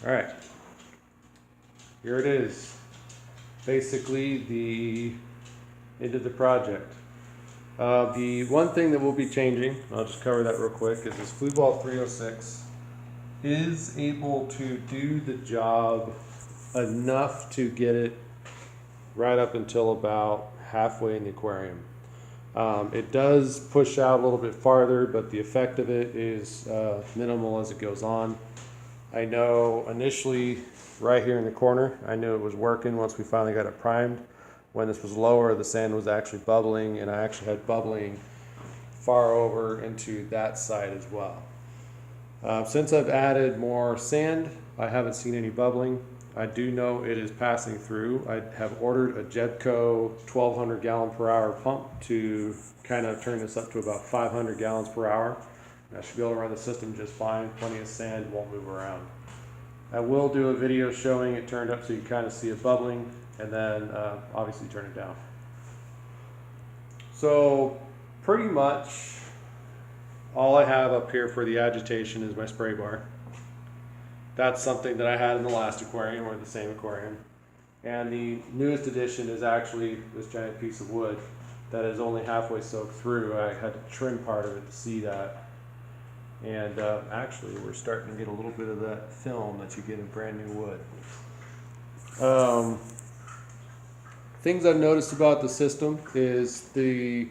All right, here it is. Basically the end of the project. The one thing that we'll be changing, I'll just cover that real quick, is this flue ball 306 is able to do the job enough to get it right up until about halfway in the aquarium. It does push out a little bit farther, but the effect of it is minimal as it goes on. I know initially right here in the corner, I knew it was working once we finally got it primed. When this was lower, the sand was actually bubbling, and I actually had bubbling far over into that side as well. Since I've added more sand, I haven't seen any bubbling. I do know it is passing through. I have ordered a Jebco 1200 gallon per hour pump to kind of turn this up to about 500 gallons per hour. I should be able to run the system just fine. Plenty of sand, won't move around. I will do a video showing it turned up so you kind of see it bubbling, and then obviously turn it down. So pretty much all I have up here for the agitation is my spray bar. That's something that I had in the last aquarium, or the same aquarium. And the newest addition is actually this giant piece of wood that is only halfway soaked through. I had to trim part of it to see that. And actually we're starting to get a little bit of that film that you get in brand new wood. Things I've noticed about the system is the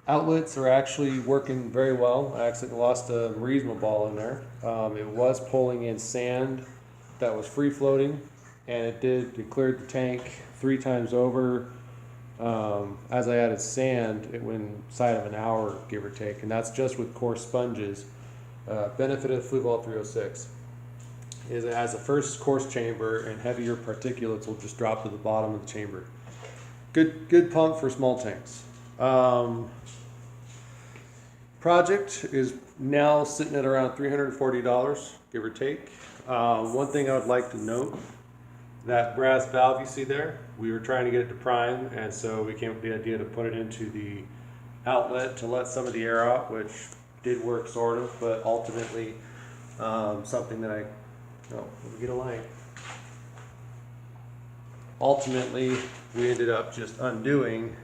outlets are actually working very well. I actually lost a Marisma ball in there. It was pulling in sand that was free floating, and it cleared the tank 3 times over. As I added sand, it went inside of an hour, give or take, and that's just with coarse sponges. Benefit of flue ball 306 is it has a first coarse chamber, and heavier particulates will just drop to the bottom of the chamber. Good pump for small tanks. Project is now sitting at around $340, give or take. One thing I would like to note, that brass valve you see there, we were trying to get it to prime, and so we came up with the idea to put it into the outlet to let some of the air out, which did work sort of, but ultimately something that let me get a light. Ultimately, we ended up just undoing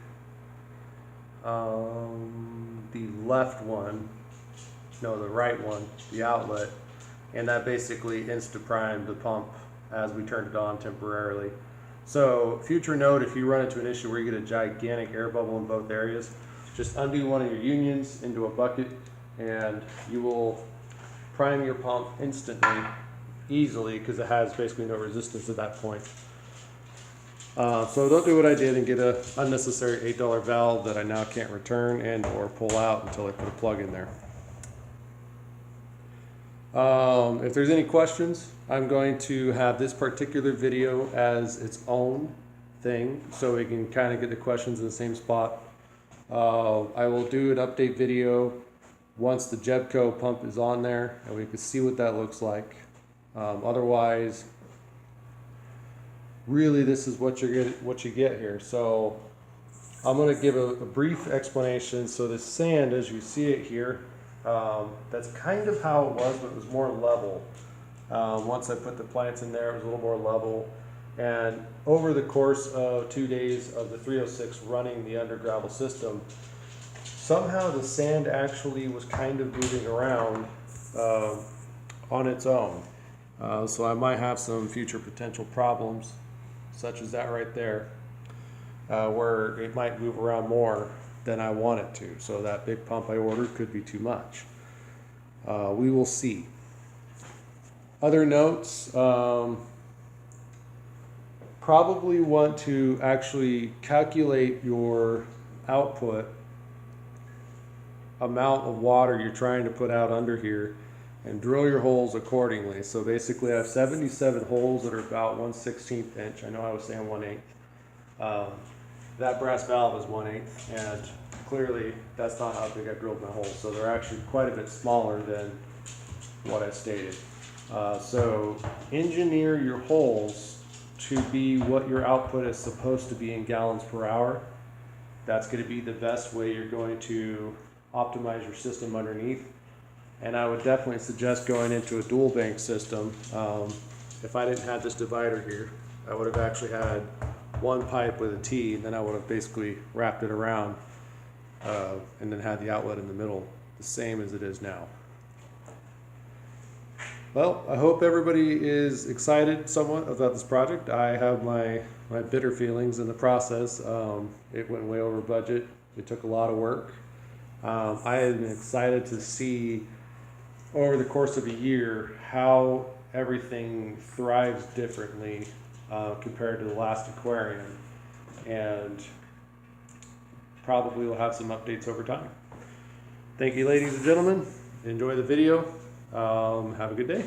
the left one, no, the right one, the outlet, and that basically insta-primed the pump as we turned it on temporarily. So, future note, if you run into an issue where you get a gigantic air bubble in both areas, just undo one of your unions into a bucket, and you will prime your pump instantly, easily, because it has basically no resistance at that point. So don't do what I did and get an unnecessary $8 valve that I now can't return and or pull out until I put a plug in there. If there's any questions, I'm going to have this particular video as its own thing so we can kind of get the questions in the same spot. I will do an update video once the Jebco pump is on there and we can see what that looks like. Otherwise, really this is what you get here. So I'm going to give a brief explanation. So the sand, as you see it here, that's kind of how it was, but it was more level. Once I put the plants in there, it was a little more level. And over the course of 2 days of the 306 running the under gravel system, somehow the sand actually was kind of moving around on its own. So I might have some future potential problems, such as that right there, where it might move around more than I want it to. So that big pump I ordered could be too much. We will see. Other notes, probably want to actually calculate your output amount of water you're trying to put out under here and drill your holes accordingly. So basically I have 77 holes that are about 1/16 inch. I know I was saying 1/8. That brass valve is 1/8, and clearly that's not how big I drilled my holes. So they're actually quite a bit smaller than what I stated. So engineer your holes to be what your output is supposed to be in gallons per hour. That's going to be the best way you're going to optimize your system underneath. And I would definitely suggest going into a dual bank system. if I didn't have this divider here, I would have actually had one pipe with a T, and then I would have basically wrapped it around and then had the outlet in the middle, the same as it is now. Well, I hope everybody is excited somewhat about this project. I have my bitter feelings in the process. It went way over budget. It took a lot of work. I am excited to see over the course of a year how everything thrives differently compared to the last aquarium, and probably we'll have some updates over time. Thank you, ladies and gentlemen. Enjoy the video. Have a good day.